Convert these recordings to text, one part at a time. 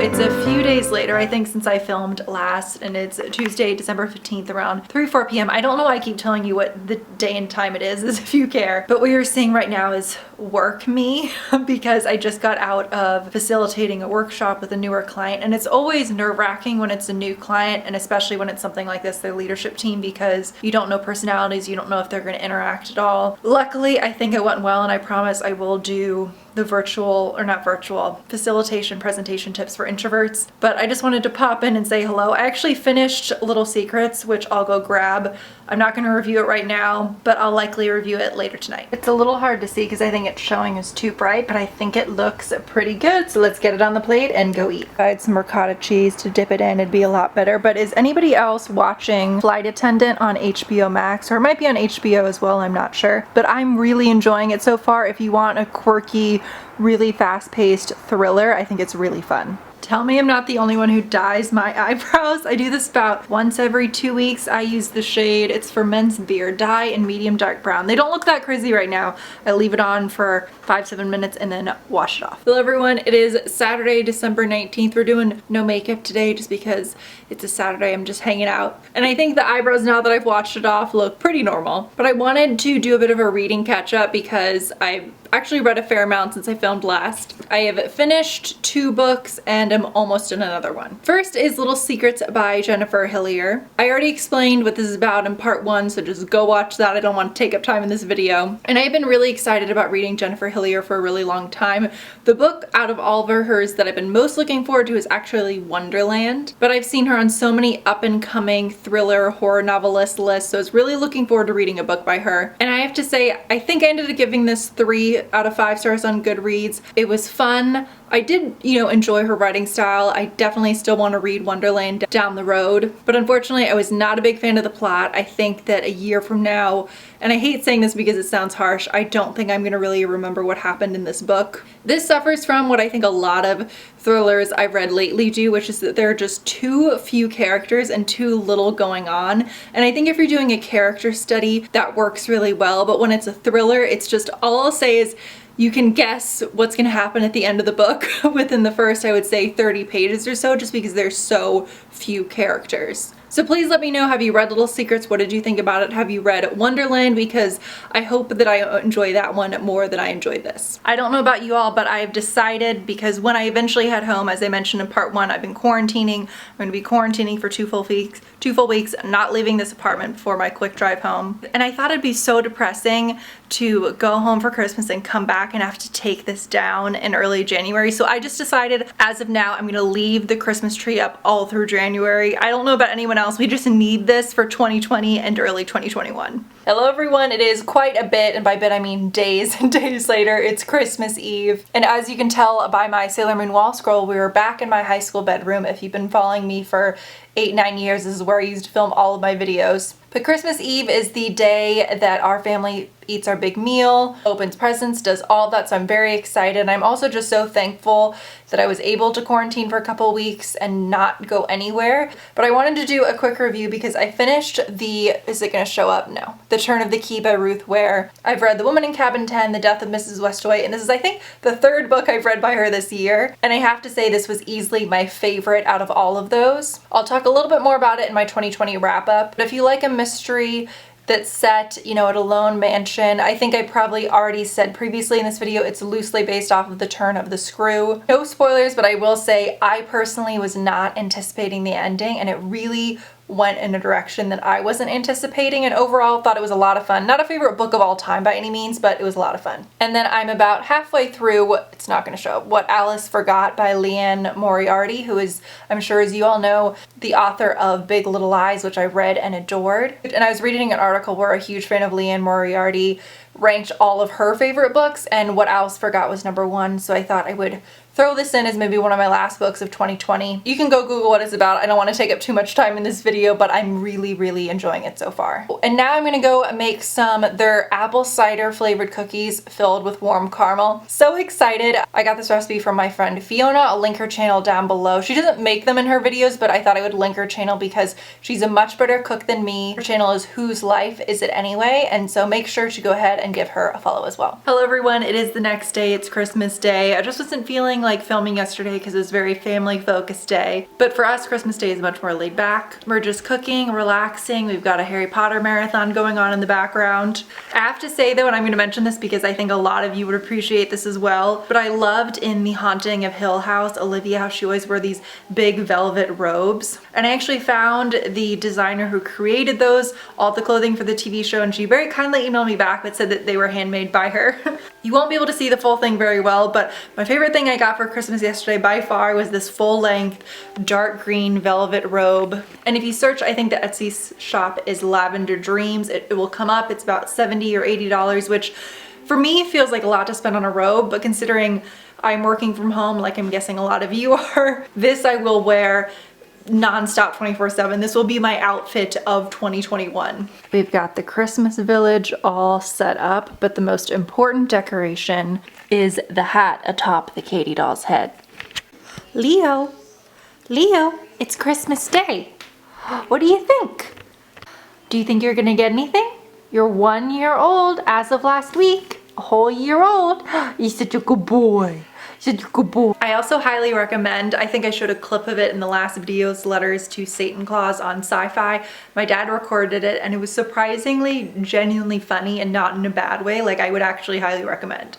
it's a few days later, I think, since I filmed last, and it's Tuesday, December 15th around 3-4 p.m. I don't know why I keep telling you what the day and time it is, as if you care. But what you're seeing right now is work me because I just got out of facilitating a workshop with a newer client, and it's always nerve-wracking when it's a new client, and especially when it's something like this, their leadership team, because you don't know personalities, you don't know if they're going to interact at all. Luckily, I think it went well, and I promise I will do the virtual, or not virtual, facilitation presentation tips for introverts. But I just wanted to pop in and say hello. I actually finished Little Secrets, which I'll go grab. I'm not going to review it right now, but I'll likely review it later tonight. It's a little hard to see because I think it's showing as too bright, but I think it looks pretty good. So let's get it on the plate and go eat. I had some ricotta cheese to dip it in. It'd be a lot better. But is anybody else watching Flight Attendant on HBO Max? Or it might be on HBO as well, I'm not sure. But I'm really enjoying it so far. If you want a quirky, really fast-paced thriller, I think it's really fun. Tell me I'm not the only one who dyes my eyebrows. I do this about once every 2 weeks. I use the shade, it's for men's beard dye in medium dark brown. They don't look that crazy right now. I leave it on for 5-7 minutes and then wash it off. Hello everyone, it is Saturday, December 19th. We're doing no makeup today just because it's a Saturday. I'm just hanging out. And I think the eyebrows, now that I've washed it off, look pretty normal. But I wanted to do a bit of a reading catch up because I've actually read a fair amount since I filmed last. I have finished 2 books and I'm almost in another one. First is Little Secrets by Jennifer Hillier. I already explained what this is about in part 1, so just go watch that. I don't want to take up time in this video. And I've been really excited about reading Jennifer Hillier for a really long time. The book out of all of hers that I've been most looking forward to is actually Wonderland, but I've seen her on so many up-and-coming thriller horror novelist lists, so I was really looking forward to reading a book by her. And I have to say, I think I ended up giving this 3 out of 5 stars on Goodreads. It was fun. I did, enjoy her writing style. I definitely still want to read Wonderland down the road, but unfortunately I was not a big fan of the plot. I think that a year from now, and I hate saying this because it sounds harsh, I don't think I'm going to really remember what happened in this book. This suffers from what I think a lot of thrillers I've read lately do, which is that there are just too few characters and too little going on. And I think if you're doing a character study, that works really well, but when it's a thriller, it's just, all I'll say is you can guess what's going to happen at the end of the book within the first, I would say, 30 pages or so, just because there's so few characters. So please let me know, have you read Little Secrets? What did you think about it? Have you read Wonderland? Because I hope that I enjoy that one more than I enjoyed this. I don't know about you all, but I've decided, because when I eventually head home, as I mentioned in part 1, I've been quarantining. I'm going to be quarantining for 2 full weeks, not leaving this apartment before my quick drive home. And I thought it'd be so depressing to go home for Christmas and come back and have to take this down in early January. So I just decided, as of now, I'm going to leave the Christmas tree up all through January. I don't know about anyone else. We just need this for 2020 and early 2021. Hello everyone, it is quite a bit, and by bit I mean days and days later. It's Christmas Eve, and as you can tell by my Sailor Moon wall scroll, we were back in my high school bedroom. If you've been following me for 8-9 years, this is where I used to film all of my videos. But Christmas Eve is the day that our family eats our big meal, opens presents, does all that, so I'm very excited. I'm also just so thankful that I was able to quarantine for a couple weeks and not go anywhere. But I wanted to do a quick review because I finished is it gonna show up? No. The Turn of the Key by Ruth Ware. I've read The Woman in Cabin 10, The Death of Mrs. Westaway, and this is, I think, the 3rd book I've read by her this year. And I have to say this was easily my favorite out of all of those. I'll talk a little bit more about it in my 2020 wrap up. But if you like a mystery that's set, at a lone mansion. I think I probably already said previously in this video, it's loosely based off of The Turn of the Screw. No spoilers, but I will say I personally was not anticipating the ending, and it really went in a direction that I wasn't anticipating, and overall thought it was a lot of fun. Not a favorite book of all time by any means, but it was a lot of fun. And then I'm about halfway through, it's not going to show up, What Alice Forgot by Leanne Moriarty, who is, I'm sure as you all know, the author of Big Little Lies, which I read and adored. And I was reading an article where a huge fan of Leanne Moriarty ranked all of her favorite books, and What Alice Forgot was #1, so I thought I would throw this in as maybe one of my last books of 2020. You can go Google what it's about. I don't want to take up too much time in this video, but I'm really, really enjoying it so far. And now I'm going to go make their apple cider flavored cookies filled with warm caramel. So excited. I got this recipe from my friend Fiona. I'll link her channel down below. She doesn't make them in her videos, but I thought I would link her channel because she's a much better cook than me. Her channel is Whose Life Is It Anyway? And so make sure to go ahead and give her a follow as well. Hello everyone, it is the next day. It's Christmas Day. I just wasn't feeling like filming yesterday because it was a very family focused day. But for us, Christmas Day is much more laid back. We're just cooking, relaxing. We've got a Harry Potter marathon going on in the background. I have to say though, and I'm going to mention this because I think a lot of you would appreciate this as well, but I loved in The Haunting of Hill House, Olivia, how she always wore these big velvet robes. And I actually found the designer who created those, all the clothing for the TV show, and she very kindly emailed me back but said that they were handmade by her. You won't be able to see the full thing very well, but my favorite thing I got for Christmas yesterday by far was this full-length dark green velvet robe. And if you search, I think the Etsy shop is Lavender Dreams, it will come up. It's about $70 or $80, which for me feels like a lot to spend on a robe, but considering I'm working from home like I'm guessing a lot of you are, this I will wear non-stop 24/7. This will be my outfit of 2021. We've got the Christmas village all set up, but the most important decoration is the hat atop the Katie doll's head. Leo, it's Christmas Day. What do you think? Do you think you're gonna get anything? You're 1 year old as of last week. A whole year old. You're such a good boy. I also highly recommend, I think I showed a clip of it in the last video's Letters to Satan Claus on Sci-Fi. My dad recorded it and it was surprisingly genuinely funny and not in a bad way. Like, I would actually highly recommend.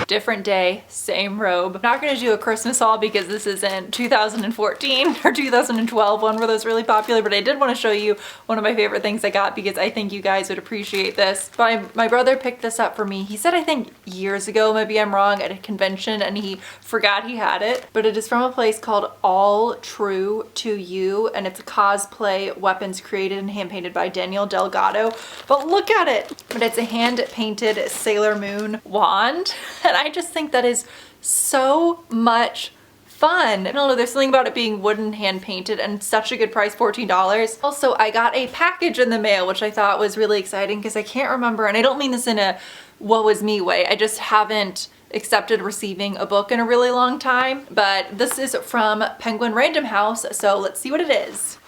Different day, same robe. I'm not gonna do a Christmas haul because this isn't 2014 or 2012, one where those really popular, but I did want to show you one of my favorite things I got because I think you guys would appreciate this. My brother picked this up for me. He said, I think years ago, maybe I'm wrong, at a convention, and he forgot he had it, but it is from a place called All True to You, and it's a Cosplay Weapons created and hand painted by Daniel Delgado. But look at it! But it's a hand painted Sailor Moon wand, and I just think that is so much fun. I don't know, there's something about it being wooden, hand painted, and such a good price, $14. Also, I got a package in the mail, which I thought was really exciting because I can't remember, and I don't mean this in a woe is me way, I just haven't accepted receiving a book in a really long time, but this is from Penguin Random House, so let's see what it is.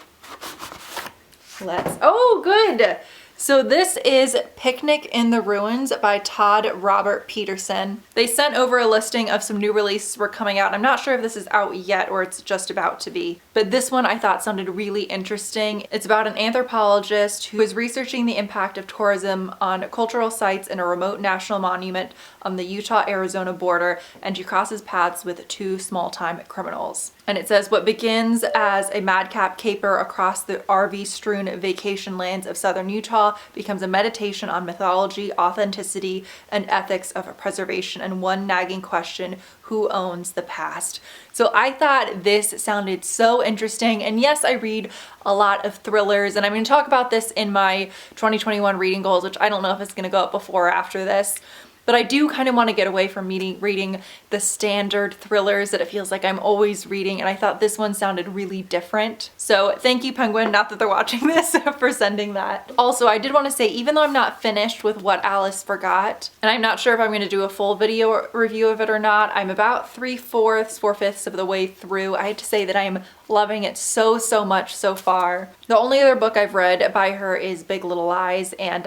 Oh, good! So this is Picnic in the Ruins by Todd Robert Peterson. They sent over a listing of some new releases were coming out. I'm not sure if this is out yet or it's just about to be, but this one I thought sounded really interesting. It's about an anthropologist who is researching the impact of tourism on cultural sites in a remote national monument on the Utah-Arizona border, and she crosses paths with two small-time criminals. And it says, what begins as a madcap caper across the RV-strewn vacation lands of southern Utah becomes a meditation on mythology, authenticity, and ethics of preservation, and one nagging question: who owns the past? So I thought this sounded so interesting, and yes, I read a lot of thrillers, and I'm going to talk about this in my 2021 reading goals, which I don't know if it's going to go up before or after this. But I do kind of want to get away from reading the standard thrillers that it feels like I'm always reading, and I thought this one sounded really different. So thank you, Penguin, not that they're watching this, for sending that. Also, I did want to say, even though I'm not finished with What Alice Forgot, and I'm not sure if I'm going to do a full video review of it or not, I'm about 3/4 of the way through. I have to say that I am loving it so much so far. The only other book I've read by her is Big Little Lies, and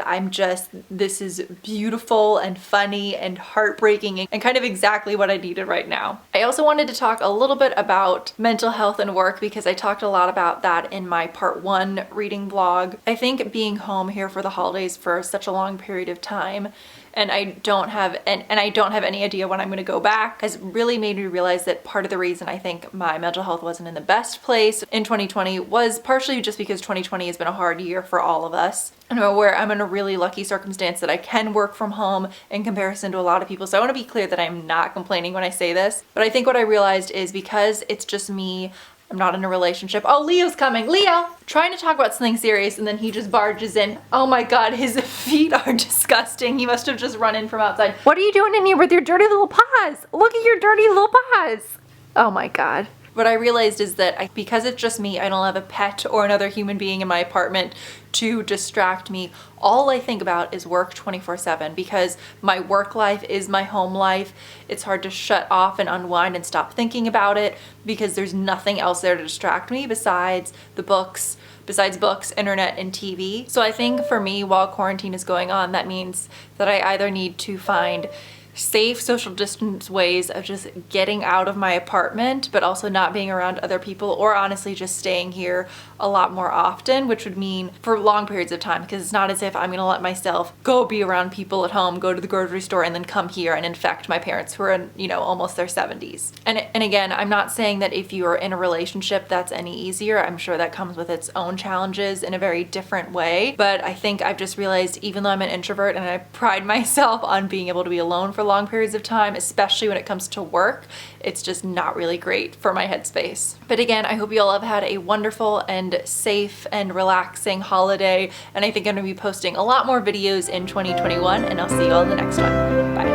this is beautiful and funny and heartbreaking and kind of exactly what I needed right now. I also wanted to talk a little bit about mental health and work because I talked a lot about that in my part 1 reading vlog. I think being home here for the holidays for such a long period of time, and I don't have any idea when I'm going to go back, has really made me realize that part of the reason I think my mental health wasn't in the best place in 2020 was partially just because 2020 has been a hard year for all of us. And where I'm in a really lucky circumstance that I can work from home in comparison to a lot of people. So I want to be clear that I'm not complaining when I say this, but I think what I realized is because it's just me, I'm not in a relationship. Oh, Leo's coming. Leo! Trying to talk about something serious and then he just barges in. Oh my god, his feet are disgusting. He must have just run in from outside. What are you doing in here with your dirty little paws? Look at your dirty little paws. Oh my god. What I realized is that because it's just me, I don't have a pet or another human being in my apartment to distract me. All I think about is work 24/7 because my work life is my home life. It's hard to shut off and unwind and stop thinking about it because there's nothing else there to distract me besides the books, besides books, internet, and TV. So I think for me, while quarantine is going on, that means that I either need to find safe social distance ways of just getting out of my apartment, but also not being around other people, or honestly just staying here a lot more often, which would mean for long periods of time, because it's not as if I'm gonna let myself go be around people at home, go to the grocery store, and then come here and infect my parents who are in, you know, almost their 70s. And again, I'm not saying that if you are in a relationship that's any easier. I'm sure that comes with its own challenges in a very different way, but I think I've just realized, even though I'm an introvert and I pride myself on being able to be alone for long periods of time, especially when it comes to work, it's just not really great for my headspace. But again, I hope you all have had a wonderful and safe and relaxing holiday, and I think I'm gonna be posting a lot more videos in 2021, and I'll see you all in the next one. Bye.